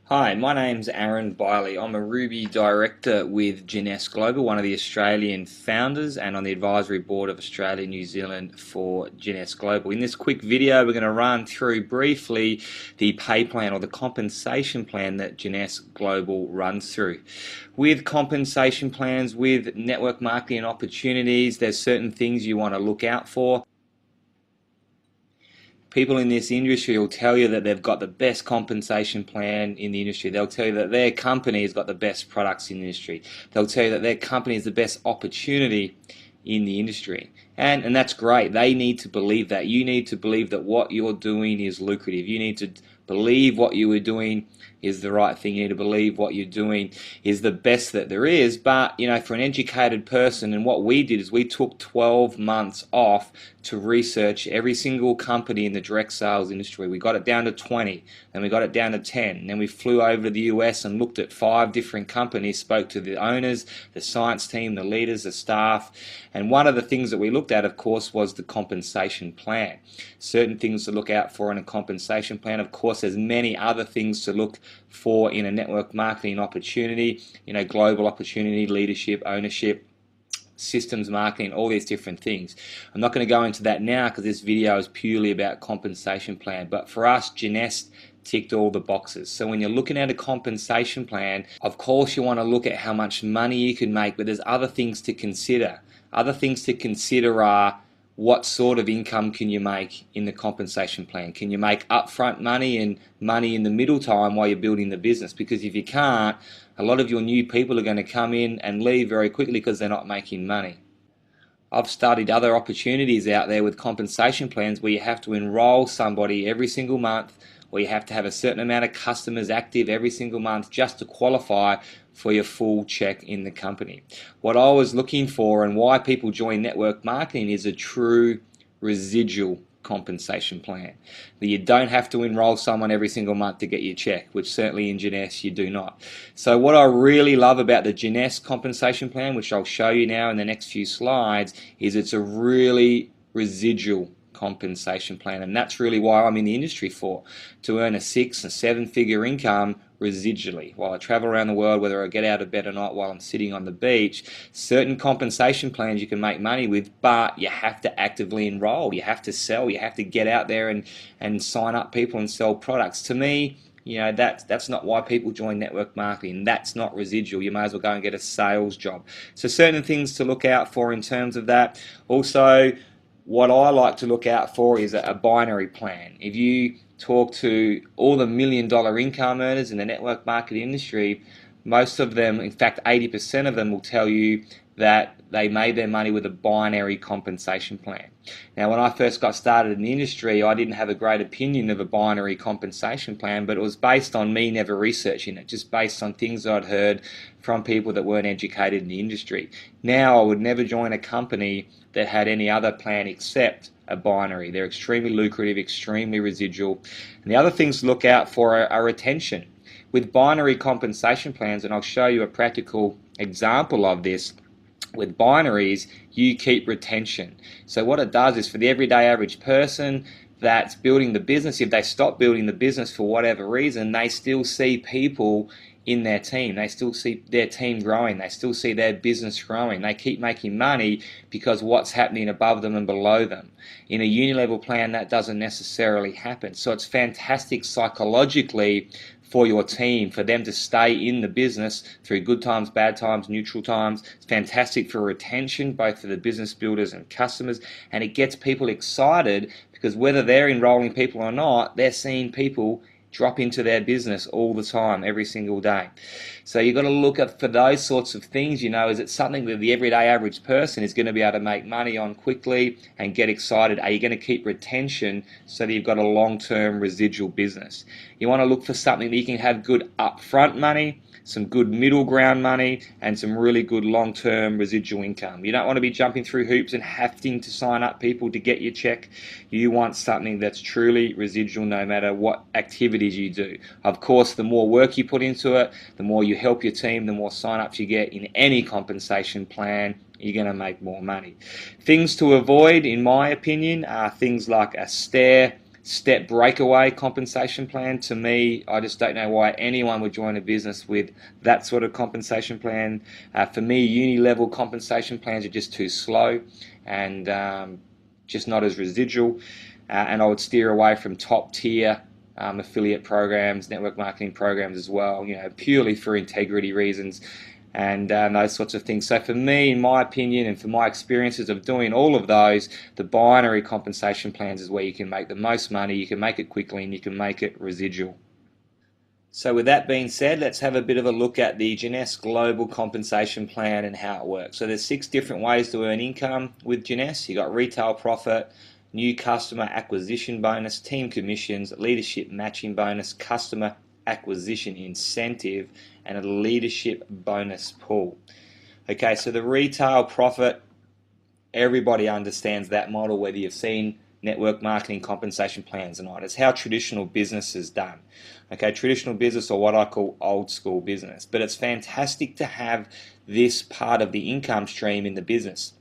Hi, my name's Aaron Biley. I'm a Ruby director with Jeunesse Global, one of the Australian founders, and on the advisory board of Australia and New Zealand for Jeunesse Global. In this quick video, we're going to run through briefly the pay plan or the compensation plan that Jeunesse Global runs through. With compensation plans, with network marketing opportunities, there's certain things you want to look out for. People in this industry will tell you that they've got the best compensation plan in the industry. They'll tell you that their company has got the best products in the industry. They'll tell you that their company is the best opportunity in the industry. And that's great. They need to believe that. You need to believe that what you're doing is lucrative. You need to believe what you are doing is the right thing. You need to believe what you're doing is the best that there is. But, for an educated person, and what we did is we took 12 months off to research every single company in the direct sales industry. We got it down to 20, then we got it down to 10. And then we flew over to the US and looked at 5 different companies, spoke to the owners, the science team, the leaders, the staff. And one of the things that we looked at, of course, was the compensation plan. Certain things to look out for in a compensation plan. Of course, there's many other things to look for in a network marketing opportunity, global opportunity, leadership, ownership, systems marketing, all these different things. I'm not going to go into that now because this video is purely about compensation plan. But for us, Jeunesse ticked all the boxes. So when you're looking at a compensation plan, of course you want to look at how much money you can make, but there's other things to consider. Other things to consider are what sort of income can you make in the compensation plan? Can you make upfront money and money in the middle time while you're building the business? Because if you can't, a lot of your new people are going to come in and leave very quickly because they're not making money. I've studied other opportunities out there with compensation plans where you have to enroll somebody every single month, where you have to have a certain amount of customers active every single month just to qualify for your full check in the company. What I was looking for and why people join network marketing is a true residual compensation plan. That you don't have to enroll someone every single month to get your check, which certainly in Jeunesse you do not. So what I really love about the Jeunesse compensation plan, which I'll show you now in the next few slides, is it's a really residual compensation plan, and that's really why I'm in the industry for, to earn a 6 and 7 figure income residually while I travel around the world, whether I get out of bed or not, while I'm sitting on the beach. Certain compensation plans you can make money with, but you have to actively enroll, you have to sell, you have to get out there and sign up people and sell products. To me, that's not why people join network marketing. That's not residual. You may as well go and get a sales job. So certain things to look out for in terms of that. Also, what I like to look out for is a binary plan. If you talk to all the $1 million income earners in the network marketing industry, most of them, in fact 80% of them, will tell you that they made their money with a binary compensation plan. Now, when I first got started in the industry, I didn't have a great opinion of a binary compensation plan, but it was based on me never researching it, just based on things I'd heard from people that weren't educated in the industry. Now, I would never join a company that had any other plan except a binary. They're extremely lucrative, extremely residual. And the other things to look out for are retention. With binary compensation plans, and I'll show you a practical example of this, with binaries, you keep retention. So what it does is, for the everyday average person that's building the business, if they stop building the business for whatever reason, they still see people in their team. They still see their team growing. They still see their business growing. They keep making money because what's happening above them and below them. In a uni-level plan, that doesn't necessarily happen. So it's fantastic psychologically for your team, for them to stay in the business through good times, bad times, neutral times. It's fantastic for retention, both for the business builders and customers, and it gets people excited because whether they're enrolling people or not, they're seeing people drop into their business all the time, every single day. So you've got to look at for those sorts of things. Is it something that the everyday average person is going to be able to make money on quickly and get excited? Are you going to keep retention so that you've got a long-term residual business? You want to look for something that you can have good upfront money, some good middle ground money, and some really good long-term residual income. You don't want to be jumping through hoops and having to sign up people to get your check. You want something that's truly residual no matter what activities you do. Of course, the more work you put into it, the more you help your team, the more sign-ups you get in any compensation plan, you're going to make more money. Things to avoid, in my opinion, are things like a step breakaway compensation plan. To me, I just don't know why anyone would join a business with that sort of compensation plan. For me, uni level compensation plans are just too slow and just not as residual. And I would steer away from top tier affiliate programs, network marketing programs as well, purely for integrity reasons and those sorts of things. So for me, in my opinion, and for my experiences of doing all of those, the binary compensation plans is where you can make the most money, you can make it quickly, and you can make it residual. So with that being said, let's have a bit of a look at the Jeunesse Global Compensation Plan and how it works. So there's 6 different ways to earn income with Jeunesse. You got retail profit, new customer acquisition bonus, team commissions, leadership matching bonus, customer acquisition incentive, and a leadership bonus pool. Okay, so the retail profit, everybody understands that model, whether you've seen network marketing compensation plans or not. It's how traditional business is done. Okay, traditional business, or what I call old school business. But it's fantastic to have this part of the income stream in the business.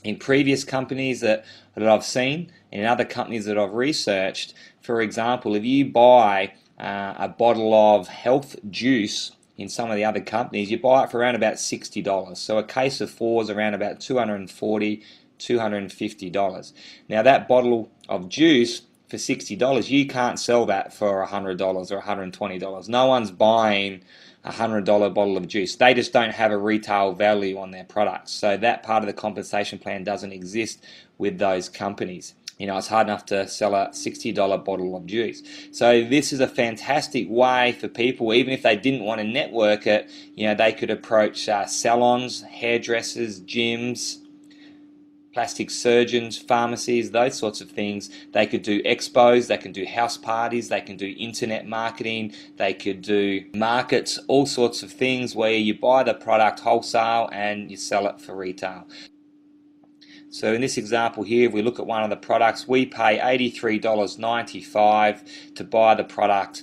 In previous companies that I've seen, and in other companies that I've researched, for example, if you buy a bottle of health juice in some of the other companies, you buy it for around about $60. So a case of 4 is around about $240, $250. Now that bottle of juice for $60, you can't sell that for $100 or $120. No one's buying a $100 bottle of juice. They just don't have a retail value on their products. So that part of the compensation plan doesn't exist with those companies. It's hard enough to sell a $60 bottle of juice. So this is a fantastic way for people, even if they didn't want to network it, they could approach salons, hairdressers, gyms, plastic surgeons, pharmacies, those sorts of things. They could do expos, they can do house parties, they can do internet marketing, they could do markets, all sorts of things where you buy the product wholesale and you sell it for retail. So in this example here, if we look at one of the products, we pay $83.95 to buy the product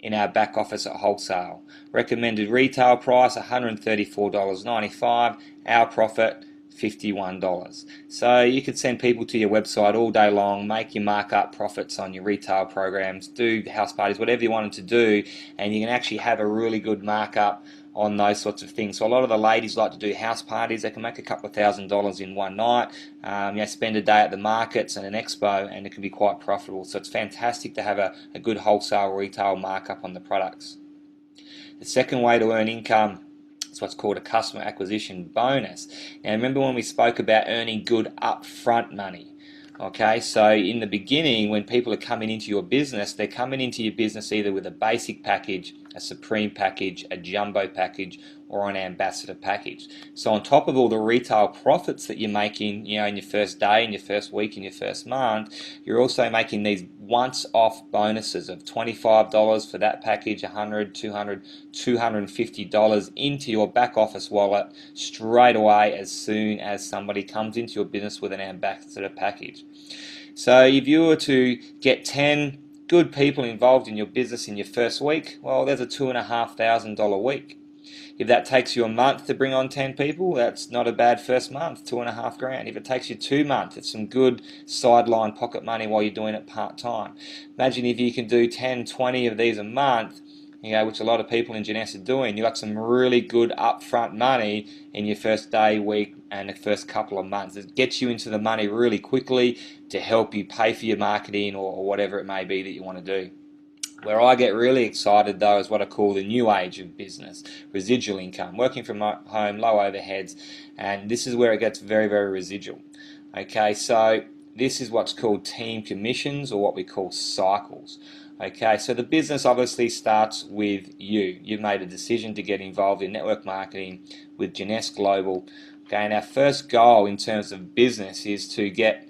in our back office at wholesale. Recommended retail price $134.95, our profit $51. So you could send people to your website all day long, make your markup profits on your retail programs, do house parties, whatever you wanted to do, and you can actually have a really good markup on those sorts of things. So a lot of the ladies like to do house parties. They can make a couple of $1,000s in one night. Spend a day at the markets and an expo, and it can be quite profitable. So it's fantastic to have a good wholesale retail markup on the products. The second way to earn income is what's called a customer acquisition bonus. Now remember when we spoke about earning good upfront money. Okay, so in the beginning, when people are coming into your business, they're coming into your business either with a basic package, a supreme package, a jumbo package, or an ambassador package. So on top of all the retail profits that you're making, in your first day, in your first week, in your first month, you're also making these once-off bonuses of $25 for that package, $100, $200, $250 into your back office wallet straight away as soon as somebody comes into your business with an ambassador package. So if you were to get 10 good people involved in your business in your first week, well, there's a $2,500 week. If that takes you a month to bring on 10 people, that's not a bad first month, $2,500. If it takes you 2 months, it's some good sideline pocket money while you're doing it part-time. Imagine if you can do 10, 20 of these a month, which a lot of people in Jeunesse are doing. You've got some really good upfront money in your first day, week, and the first couple of months. It gets you into the money really quickly to help you pay for your marketing or whatever it may be that you want to do. Where I get really excited though is what I call the new age of business, residual income, working from home, low overheads, and this is where it gets very, very residual. Okay, so this is what's called team commissions, or what we call cycles. Okay, so the business obviously starts with you. You've made a decision to get involved in network marketing with Jeunesse Global. Okay, and our first goal in terms of business is to get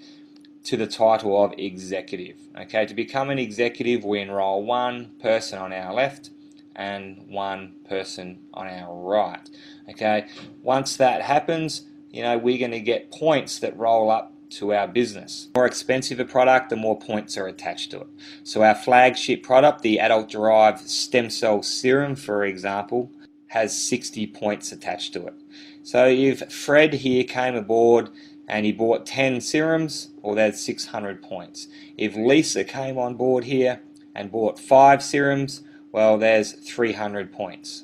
to the title of executive. Okay, to become an executive, we enroll one person on our left and one person on our right. Okay, once that happens, we're going to get points that roll up to our business. The more expensive a product, the more points are attached to it. So our flagship product, the adult-derived stem cell serum, for example, has 60 points attached to it. So if Fred here came aboard and he bought 10 serums, well, there's 600 points. If Lisa came on board here and bought 5 serums, well, there's 300 points.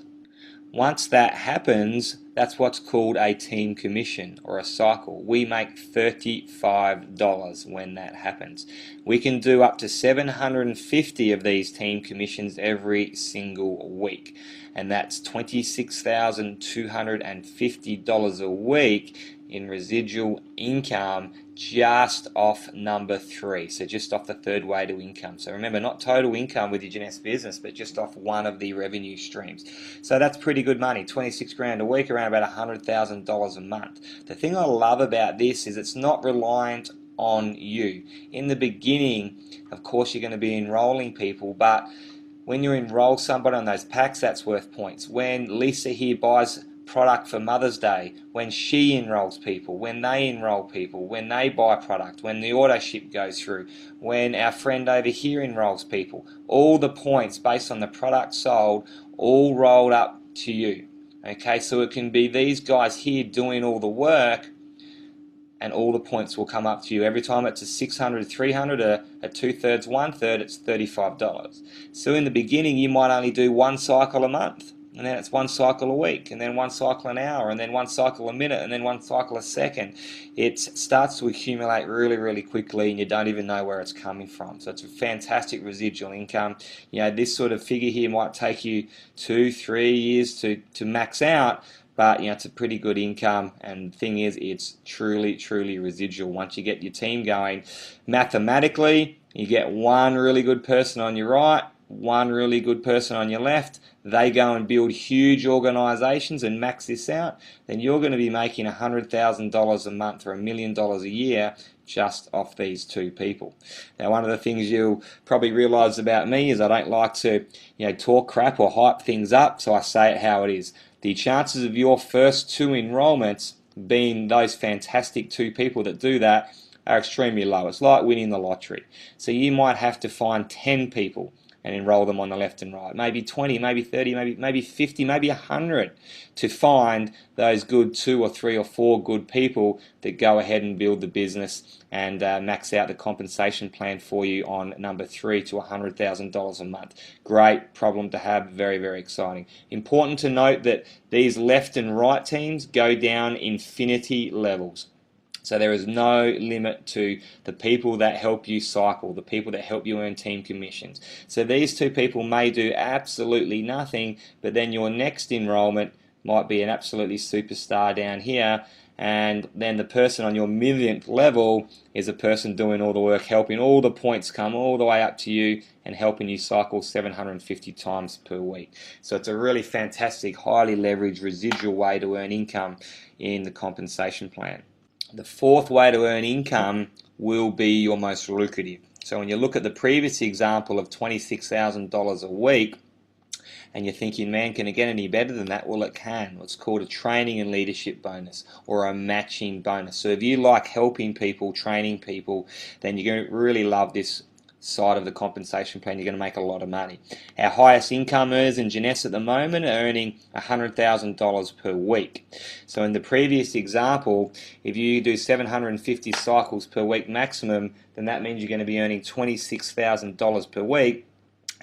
Once that happens, that's what's called a team commission or a cycle. We make $35 when that happens. We can do up to 750 of these team commissions every single week, and that's $26,250 a week in residual income just off number 3, so just off the third way to income. So remember, not total income with your Jeunesse business, but just off one of the revenue streams. So that's pretty good money, 26 grand a week, around about $100,000 a month. The thing I love about this is it's not reliant on you. In the beginning, of course, you're going to be enrolling people, but when you enroll somebody on those packs, that's worth points. When Lisa here buys product for Mother's Day, when she enrolls people, when they enroll people, when they buy product, when the auto ship goes through, when our friend over here enrolls people, all the points based on the product sold all rolled up to you. Okay, so it can be these guys here doing all the work, and all the points will come up to you. Every time it's a 600, 300, a 2/3, 1/3, it's $35. So in the beginning, you might only do one cycle a month, and then it's one cycle a week, and then one cycle an hour, and then one cycle a minute, and then one cycle a second. It starts to accumulate really, really quickly, and you don't even know where it's coming from. So it's a fantastic residual income. You know, this sort of figure here might take you 2-3 years to max out, but you know, it's a pretty good income, and the thing is, it's truly, truly residual. Once you get your team going, mathematically, you get one really good person on your right, one really good person on your left, they go and build huge organizations and max this out, then you're going to be making $100,000 a month or $1 million a year just off these 2 people. Now, one of the things you'll probably realize about me is I don't like to, talk crap or hype things up, so I say it how it is. The chances of your first 2 enrollments being those fantastic 2 people that do that are extremely low. It's like winning the lottery. So you might have to find 10 people and enroll them on the left and right. Maybe 20, maybe 30, maybe 50, maybe 100 to find those good 2 or 3 or 4 good people that go ahead and build the business and max out the compensation plan for you on number 3 to $100,000 a month. Great problem to have, very, very exciting. Important to note that these left and right teams go down infinity levels. So there is no limit to the people that help you cycle, the people that help you earn team commissions. So these 2 people may do absolutely nothing, but then your next enrollment might be an absolutely superstar down here, and then the person on your millionth level is a person doing all the work, helping all the points come all the way up to you and helping you cycle 750 times per week. So it's a really fantastic, highly leveraged residual way to earn income in the compensation plan. The 4th way to earn income will be your most lucrative. So when you look at the previous example of $26,000 a week, and you're thinking, man, can it get any better than that? Well, it can. It's called a training and leadership bonus or a matching bonus. So if you like helping people, training people, then you're going to really love this side of the compensation plan. You're going to make a lot of money. Our highest income earners in Jeunesse at the moment are earning $100,000 per week. So in the previous example, if you do 750 cycles per week maximum, then that means you're going to be earning $26,000 per week.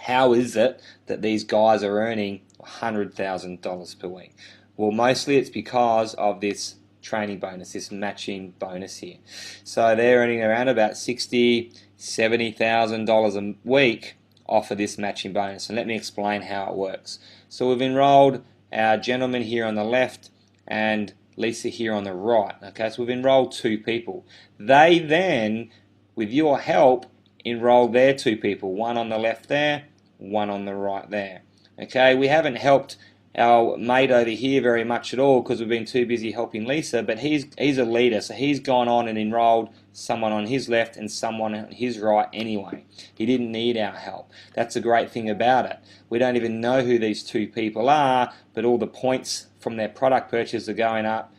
How is it that these guys are earning $100,000 per week? Well, mostly it's because of this training bonus, this matching bonus here. So they're earning around about $60,000-$70,000 a week off of this matching bonus. And let me explain how it works. So we've enrolled our gentleman here on the left and Lisa here on the right. Okay, so we've enrolled 2 people. They then, with your help, enroll their 2 people, one on the left there, one on the right there. Okay, we haven't helped our mate over here very much at all because we've been too busy helping Lisa, but he's a leader, so he's gone on and enrolled someone on his left and someone on his right anyway. He didn't need our help. That's the great thing about it. We don't even know who these 2 people are, but all the points from their product purchase are going up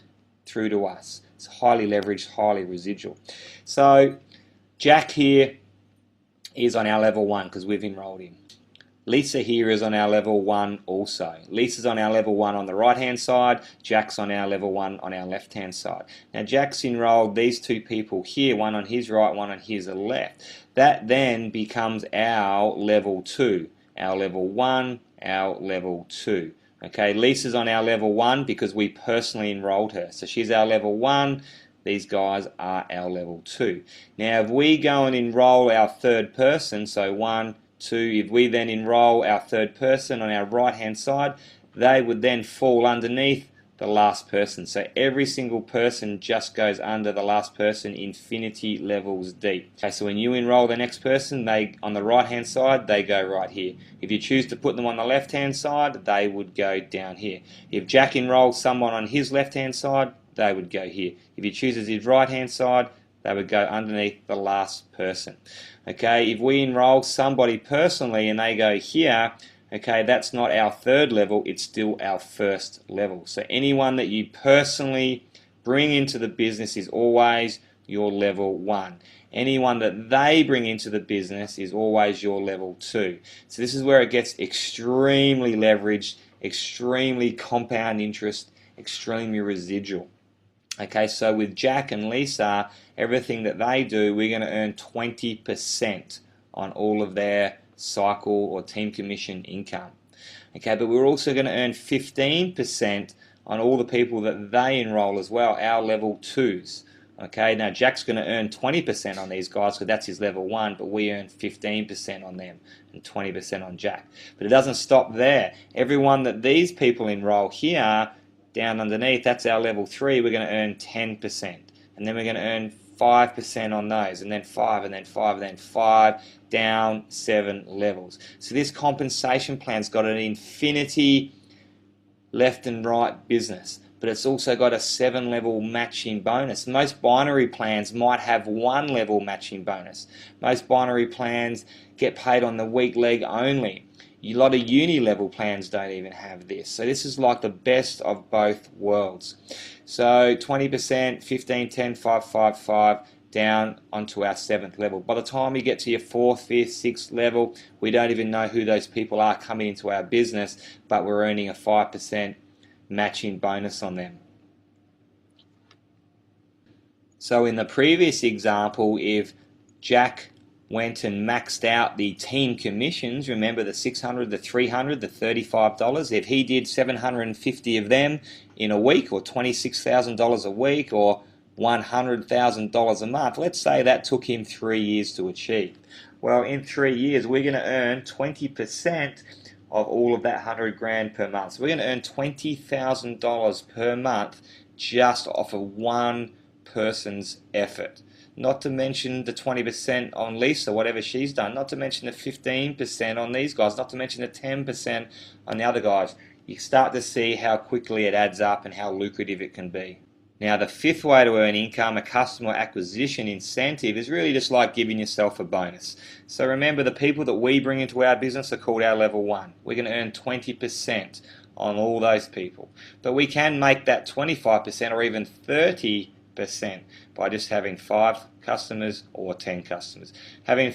through to us. It's highly leveraged, highly residual. So Jack here is on our level 1 because we've enrolled him. Lisa here is on our level 1 also. Lisa's on our level 1 on the right hand side, Jack's on our level 1 on our left hand side. Now Jack's enrolled these two people here, one on his right, one on his left. That then becomes our level 2, our level 1, our level 2. Okay, Lisa's on our level 1 because we personally enrolled her. So she's our level 1. These guys are our level 2. Now if we go and enroll our third person, so 1, 2, if we then enroll our third person on our right hand side, they would then fall underneath the last person. So every single person just goes under the last person infinity levels deep. Okay, so when you enroll the next person, they on the right hand side, they go right here. If you choose to put them on the left hand side, they would go down here. If Jack enrolls someone on his left hand side, they would go here. If he chooses his right hand side, they would go underneath the last person. Okay, if we enroll somebody personally and they go here, okay, that's not our third level, it's still our first level. So anyone that you personally bring into the business is always your level 1. Anyone that they bring into the business is always your level 2. So this is where it gets extremely leveraged, extremely compound interest, extremely residual. Okay, so with Jack and Lisa, everything that they do, we're going to earn 20% on all of their cycle or team commission income. Okay, but we're also going to earn 15% on all the people that they enroll as well, our level 2s. Okay, now Jack's going to earn 20% on these guys because that's his level 1, but we earn 15% on them and 20% on Jack. But it doesn't stop there. Everyone that these people enroll here, down underneath, that's our level 3, we're going to earn 10%. And then we're going to earn 5% on those, and then 5, and then 5, and then 5, down 7 levels. So this compensation plan's got an infinity left and right business, but it's also got a 7-level matching bonus. Most binary plans might have 1-level matching bonus. Most binary plans get paid on the weak leg only. A lot of uni-level plans don't even have this. So this is like the best of both worlds. So 20%, 15, 10, 5, 5, 5, down onto our 7th level. By the time you get to your 4th, 5th, 6th level, we don't even know who those people are coming into our business, but we're earning a 5% matching bonus on them. So in the previous example, if Jack went and maxed out the team commissions, remember the $600, the $300, the $35, if he did 750 of them in a week, or $26,000 a week, or $100,000 a month, let's say that took him 3 years to achieve. Well, in 3 years, we're going to earn 20% of all of that 100 grand per month. So we're going to earn $20,000 per month just off of one person's effort. Not to mention the 20% on Lisa, whatever she's done. Not to mention the 15% on these guys. Not to mention the 10% on the other guys. You start to see how quickly it adds up and how lucrative it can be. Now, the 5th way to earn income, a customer acquisition incentive, is really just like giving yourself a bonus. So remember, the people that we bring into our business are called our level 1. We're going to earn 20% on all those people. But we can make that 25% or even 30% by just having 5 customers or 10 customers. Having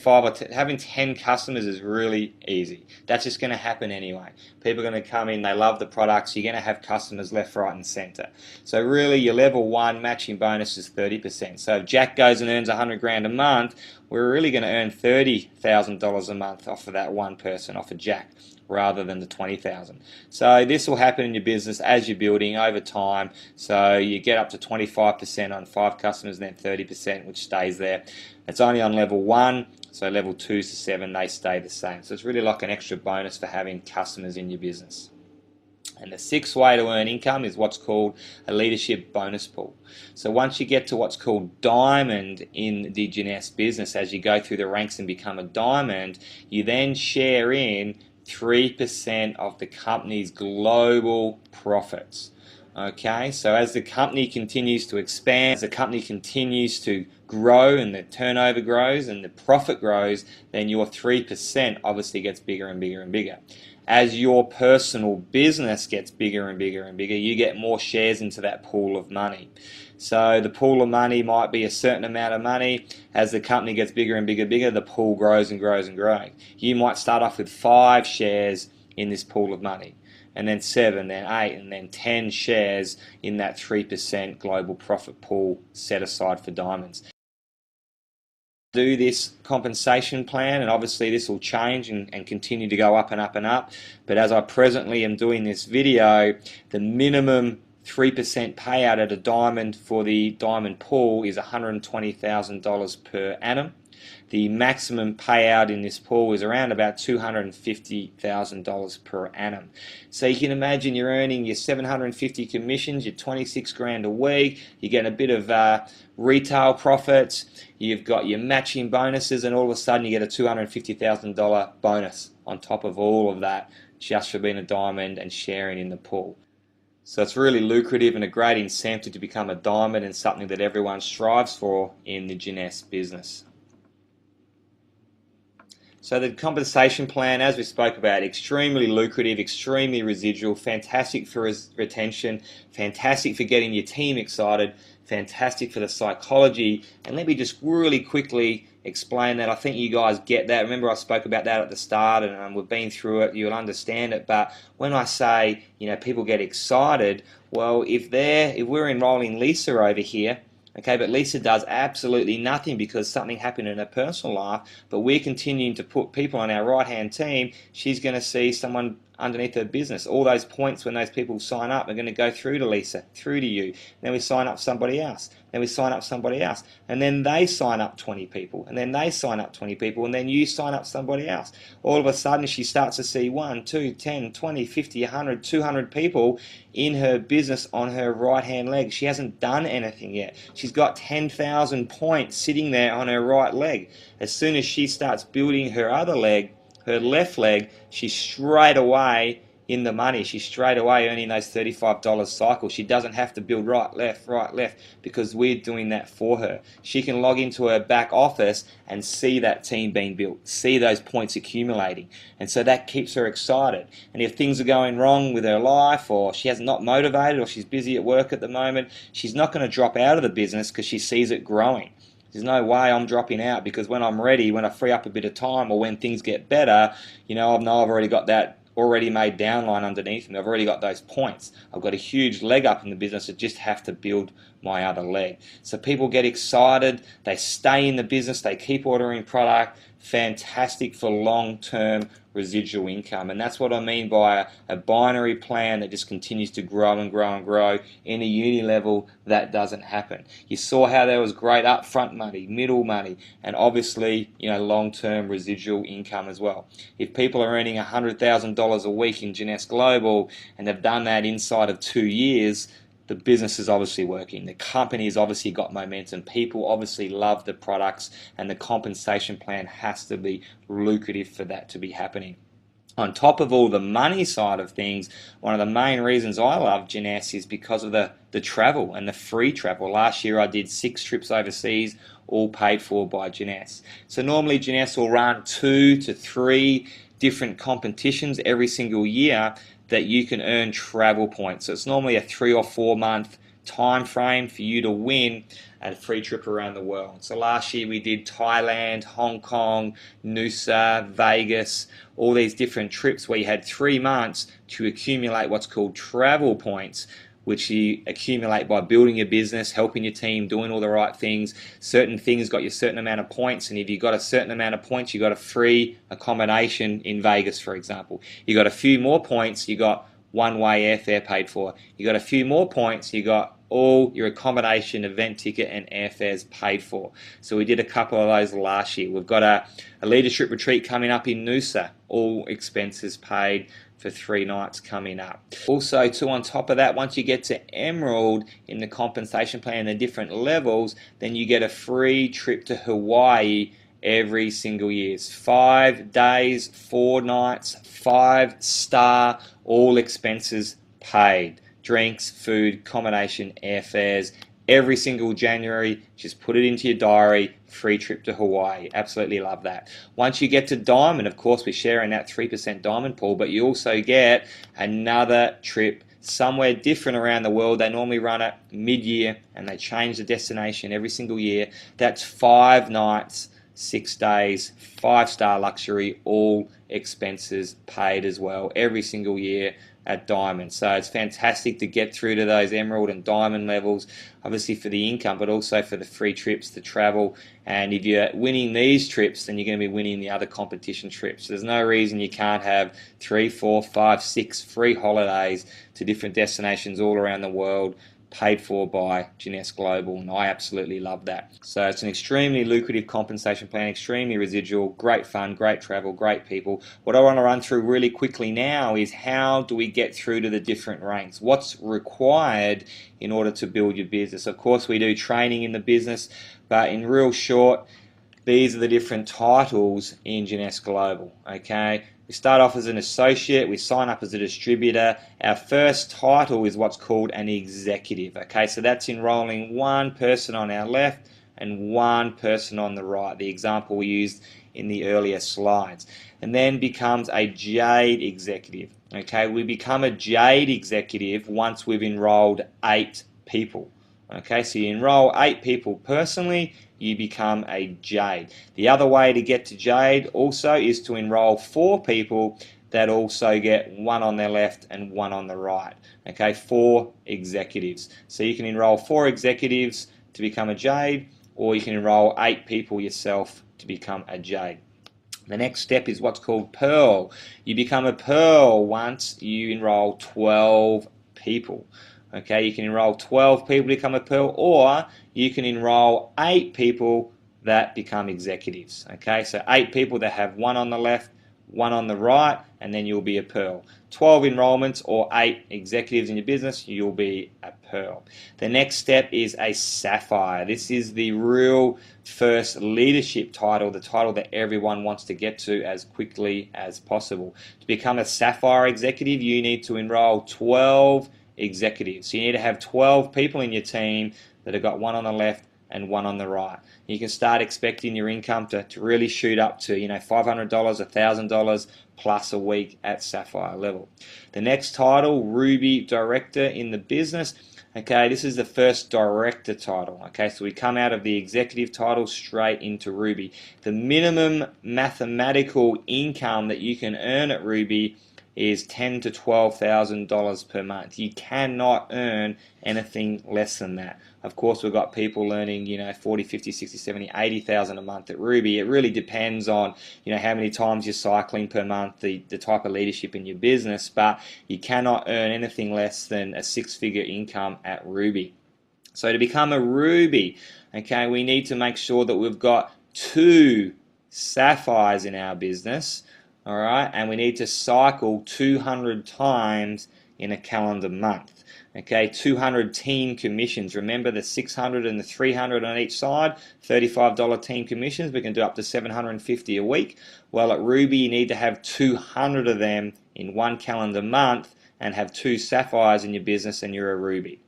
10 customers is really easy. That's just going to happen anyway. People are going to come in, they love the products, you're going to have customers left, right and center. So really your level 1 matching bonus is 30%. So if Jack goes and earns 100 grand a month, we're really going to earn $30,000 a month off of that one person, off of Jack, rather than the 20,000. So this will happen in your business as you're building over time. So you get up to 25% on 5 customers and then 30%, which stays there. It's only on level 1, so level 2 to 7, they stay the same. So it's really like an extra bonus for having customers in your business. And the 6th way to earn income is what's called a leadership bonus pool. So once you get to what's called diamond in the Jeunesse business, as you go through the ranks and become a diamond, you then share in 3% of the company's global profits. Okay, so as the company continues to expand, as the company continues to grow and the turnover grows and the profit grows, then your 3% obviously gets bigger and bigger and bigger. As your personal business gets bigger and bigger and bigger, you get more shares into that pool of money. So the pool of money might be a certain amount of money. As the company gets bigger and bigger and bigger, the pool grows and grows and grows. You might start off with 5 shares in this pool of money, and then 7, then 8, and then 10 shares in that 3% global profit pool set aside for diamonds. Do this compensation plan, and obviously this will change and continue to go up and up and up, but as I presently am doing this video, the minimum 3% payout at a diamond for the diamond pool is $120,000 per annum. The maximum payout in this pool is around about $250,000 per annum. So you can imagine you're earning your 750 commissions, your 26 grand a week, you get a bit of retail profits, you've got your matching bonuses, and all of a sudden you get a $250,000 bonus on top of all of that just for being a diamond and sharing in the pool. So it's really lucrative and a great incentive to become a diamond, and something that everyone strives for in the Jeunesse business. So the compensation plan, as we spoke about, extremely lucrative, extremely residual, fantastic for retention, fantastic for getting your team excited, fantastic for the psychology. And let me just really quickly explain that. I think you guys get that. Remember, I spoke about that at the start, and we've been through it. You'll understand it. But when I say, people get excited, well, if we're enrolling Lisa over here, okay, but Lisa does absolutely nothing because something happened in her personal life, but we're continuing to put people on our right-hand team, she's going to see someone underneath her business. All those points when those people sign up are going to go through to Lisa, through to you. Then we sign up somebody else. Then we sign up somebody else. And then they sign up 20 people. And then they sign up 20 people. And then you sign up somebody else. All of a sudden she starts to see 1, 2, 10, 20, 50, 100, 200 people in her business on her right-hand leg. She hasn't done anything yet. She's got 10,000 points sitting there on her right leg. As soon as she starts building her other leg, her left leg, she's straight away in the money. She's straight away earning those $35 cycles. She doesn't have to build right, left, because we're doing that for her. She can log into her back office and see that team being built, see those points accumulating. And so that keeps her excited. And if things are going wrong with her life, or she has not motivated, or she's busy at work at the moment, she's not going to drop out of the business because she sees it growing. There's no way I'm dropping out, because when I'm ready, when I free up a bit of time, or when things get better, I know I've already got that already made downline underneath me. I've already got those points. I've got a huge leg up in the business. I just have to build my other leg. So people get excited. They stay in the business. They keep ordering product. Fantastic for long-term residual income. And that's what I mean by a binary plan that just continues to grow and grow and grow. In a uni level, that doesn't happen. You saw how there was great upfront money, middle money, and obviously, long-term residual income as well. If people are earning $100,000 a week in Jeunesse Global, and they've done that inside of 2 years, the business is obviously working. The company has obviously got momentum. People obviously love the products, and the compensation plan has to be lucrative for that to be happening. On top of all the money side of things, one of the main reasons I love Jeunesse is because of the travel and the free travel. Last year I did 6 trips overseas, all paid for by Jeunesse. So normally Jeunesse will run 2 to 3 different competitions every single year that you can earn travel points. So it's normally a 3 or 4 month time frame for you to win a free trip around the world. So last year we did Thailand, Hong Kong, Noosa, Vegas, all these different trips where you had 3 months to accumulate what's called travel points, which you accumulate by building your business, helping your team, doing all the right things. Certain things got you a certain amount of points, and if you got a certain amount of points, you got a free accommodation in Vegas, for example. You got a few more points, you got one-way airfare paid for. You got a few more points, you got all your accommodation, event ticket, and airfares paid for. So we did a couple of those last year. We've got a leadership retreat coming up in Noosa, all expenses paid, for 3 nights coming up. Also, too, on top of that, once you get to Emerald in the compensation plan, the different levels, then you get a free trip to Hawaii every single year. It's 5 days, 4 nights, 5-star, all expenses paid drinks, food, accommodation, airfares. Every single January, just put it into your diary, free trip to Hawaii. Absolutely love that. Once you get to Diamond, of course, we're sharing that 3% Diamond pool, but you also get another trip somewhere different around the world. They normally run it mid-year and they change the destination every single year. That's 5 nights, 6 days, 5-star luxury, all expenses paid as well every single year at Diamond. So it's fantastic to get through to those Emerald and Diamond levels, obviously for the income, but also for the free trips, the travel. And if you're winning these trips, then you're going to be winning the other competition trips. There's no reason you can't have 3, 4, 5, 6 free holidays to different destinations all around the world, paid for by Jeunesse Global, and I absolutely love that. So it's an extremely lucrative compensation plan, extremely residual, great fun, great travel, great people. What I want to run through really quickly now is how do we get through to the different ranks? What's required in order to build your business? Of course, we do training in the business, but in real short, these are the different titles in Jeunesse Global, okay? We start off as an associate, we sign up as a distributor. Our first title is what's called an executive, okay? So that's enrolling one person on our left and one person on the right, the example we used in the earlier slides. And then becomes a Jade executive, okay? We become a Jade executive once we've enrolled 8 people. Okay, so you enroll 8 people personally, you become a Jade. The other way to get to Jade also is to enroll 4 people that also get one on their left and one on the right. Okay, 4 executives. So you can enroll 4 executives to become a Jade, or you can enroll 8 people yourself to become a Jade. The next step is what's called Pearl. You become a Pearl once you enroll 12 people. Okay, you can enroll 12 people to become a Pearl, or you can enroll 8 people that become executives. Okay, so 8 people that have one on the left, one on the right, and then you'll be a Pearl. 12 enrollments or 8 executives in your business, you'll be a Pearl. The next step is a Sapphire. This is the real first leadership title, the title that everyone wants to get to as quickly as possible. To become a Sapphire executive, you need to enroll 12 executives. So you need to have 12 people in your team that have got one on the left and one on the right. You can start expecting your income to really shoot up to $500, $1,000 plus a week at Sapphire level. The next title, Ruby Director in the business. Okay, this is the first director title. Okay, so we come out of the executive title straight into Ruby. The minimum mathematical income that you can earn at Ruby is $10,000 to $12,000 per month. You cannot earn anything less than that. Of course, we've got people earning, 40, 50, 60, 70, 80,000 a month at Ruby. It really depends on, how many times you're cycling per month, the type of leadership in your business, but you cannot earn anything less than a 6-figure income at Ruby. So to become a Ruby, okay, we need to make sure that we've got 2 Sapphires in our business. All right, and we need to cycle 200 times in a calendar month. Okay, 200 team commissions. Remember the 600 and the 300 on each side, $35 team commissions. We can do up to $750 a week. Well, at Ruby, you need to have 200 of them in one calendar month and have 2 Sapphires in your business, and you're a Ruby.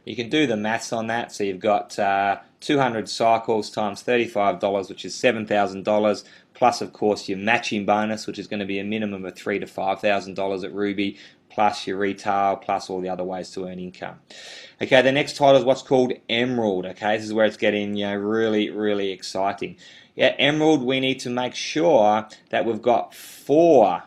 You can do the maths on that. So you've got 200 cycles times $35, which is $7,000, plus of course your matching bonus, which is going to be a minimum of $3,000 to $5,000 at Ruby, plus your retail, plus all the other ways to earn income. Okay, the next title is what's called Emerald. Okay, this is where it's getting really, really exciting. Yeah, Emerald, we need to make sure that we've got 4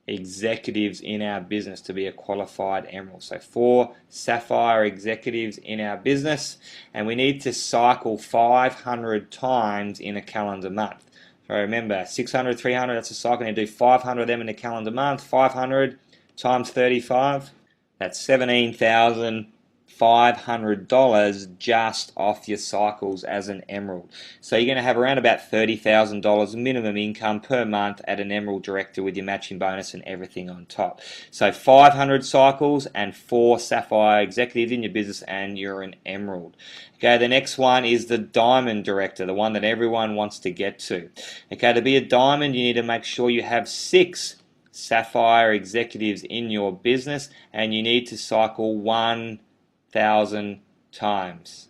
executives in our business to be a qualified Emerald. So 4 Sapphire executives in our business, and we need to cycle 500 times in a calendar month. So remember, 600, 300, that's a cycle. And do 500 of them in a calendar month. 500 times 35, that's $17,500 just off your cycles as an Emerald. So you're going to have around about $30,000 minimum income per month at an Emerald Director with your matching bonus and everything on top. So 500 cycles and 4 Sapphire executives in your business and you're an Emerald. Okay, the next one is the Diamond Director, the one that everyone wants to get to. Okay, to be a Diamond, you need to make sure you have 6 Sapphire executives in your business, and you need to cycle 1,000 times.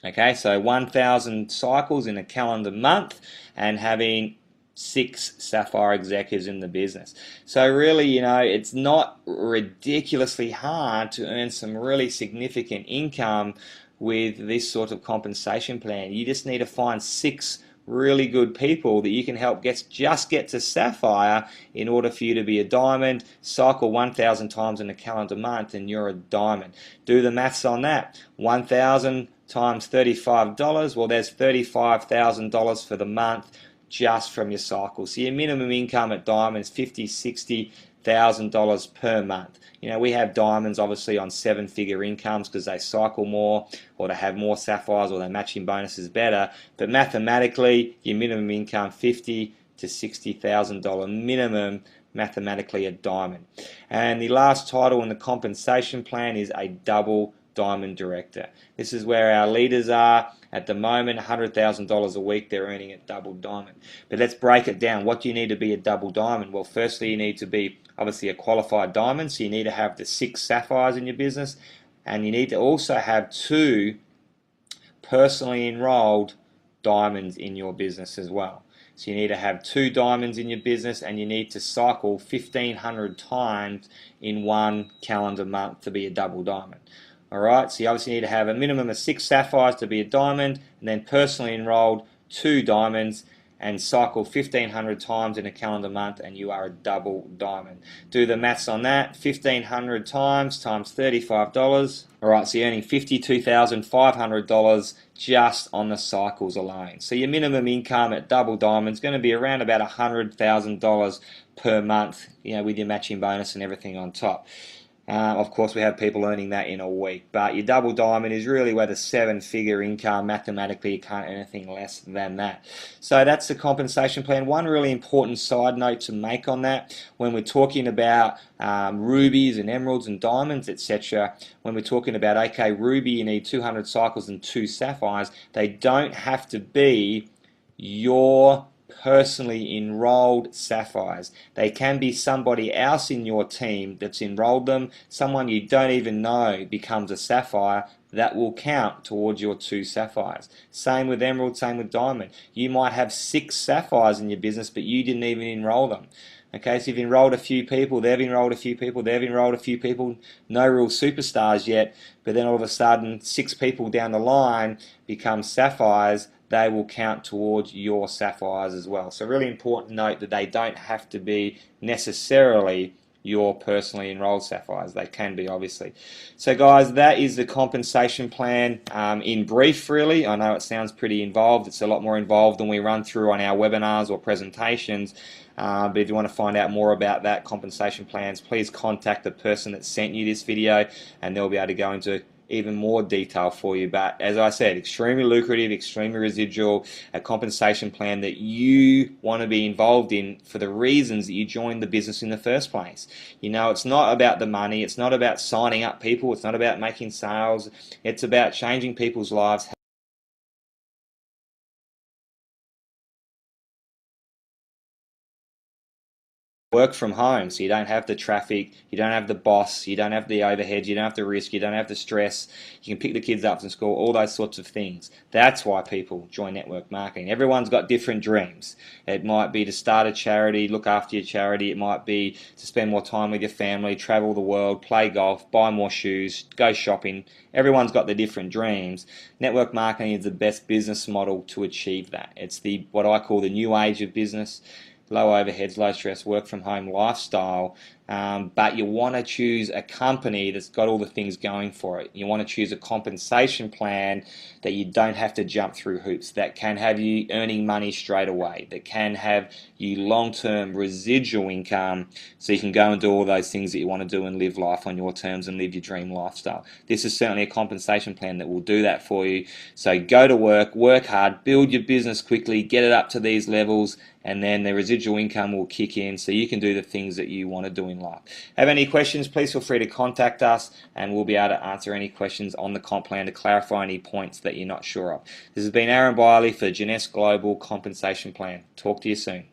Okay, so 1,000 cycles in a calendar month and having 6 Sapphire executives in the business. So really, it's not ridiculously hard to earn some really significant income with this sort of compensation plan. You just need to find 6 really good people that you can help get to Sapphire in order for you to be a diamond. Cycle 1,000 times in a calendar month and you're a diamond. Do the maths on that. 1,000 times $35, well, there's $35,000 for the month just from your cycle. So your minimum income at diamond is $50,000, $60,000 per month. We have diamonds obviously on 7-figure incomes because they cycle more, or they have more sapphires, or their matching bonuses better. But mathematically, your minimum income $50,000 to $60,000 minimum, mathematically a diamond. And the last title in the compensation plan is a double diamond director. This is where our leaders are at the moment. $100,000 a week they're earning at double diamond. But let's break it down. What do you need to be a double diamond? Well, firstly, you need to be obviously a qualified diamond, so you need to have the 6 sapphires in your business, and you need to also have 2 personally enrolled diamonds in your business as well. So you need to have 2 diamonds in your business, and you need to cycle 1,500 times in one calendar month to be a double diamond. Alright, so you obviously need to have a minimum of 6 sapphires to be a diamond, and then personally enrolled 2 diamonds, and cycle 1,500 times in a calendar month and you are a double diamond. Do the maths on that. 1,500 times $35. Alright, so you're earning $52,500 just on the cycles alone. So your minimum income at double diamond is going to be around about $100,000 per month, with your matching bonus and everything on top. Of course, we have people earning that in a week, but your double diamond is really where the 7-figure income, mathematically you can't earn anything less than that. So that's the compensation plan. One really important side note to make on that, when we're talking about rubies and emeralds and diamonds, etc., when we're talking about, okay, ruby, you need 200 cycles and 2 sapphires, they don't have to be your personally enrolled sapphires. They can be somebody else in your team that's enrolled them. Someone you don't even know becomes a sapphire. That will count towards your 2 sapphires. Same with emerald, same with diamond. You might have 6 sapphires in your business, but you didn't even enroll them. Okay, so you've enrolled a few people, they've enrolled a few people, they've enrolled a few people, no real superstars yet, but then all of a sudden 6 people down the line become sapphires. They will count towards your sapphires as well. So really important note that they don't have to be necessarily your personally enrolled sapphires. They can be, obviously. So guys, that is the compensation plan in brief, really. I know it sounds pretty involved. It's a lot more involved than we run through on our webinars or presentations. But if you want to find out more about that compensation plans, please contact the person that sent you this video, and they'll be able to go into even more detail for you. But as I said, extremely lucrative, extremely residual, a compensation plan that you want to be involved in for the reasons that you joined the business in the first place. It's not about the money, it's not about signing up people, it's not about making sales, it's about changing people's lives. Work from home, so you don't have the traffic, you don't have the boss, you don't have the overhead, you don't have the risk, you don't have the stress. You can pick the kids up from school, all those sorts of things. That's why people join network marketing. Everyone's got different dreams. It might be to start a charity, look after your charity. It might be to spend more time with your family, travel the world, play golf, buy more shoes, go shopping. Everyone's got their different dreams. Network marketing is the best business model to achieve that. It's what I call the new age of business. Low overheads, low stress, work from home lifestyle, but you want to choose a company that's got all the things going for it. You want to choose a compensation plan that you don't have to jump through hoops, that can have you earning money straight away, that can have you long-term residual income so you can go and do all those things that you want to do and live life on your terms and live your dream lifestyle. This is certainly a compensation plan that will do that for you. So go to work hard, build your business quickly, get it up to these levels, and then the residual income will kick in so you can do the things that you want to do in life. Have any questions, please feel free to contact us, and we'll be able to answer any questions on the comp plan to clarify any points that you're not sure of. This has been Aaron Biley for Jeunesse Global Compensation Plan. Talk to you soon.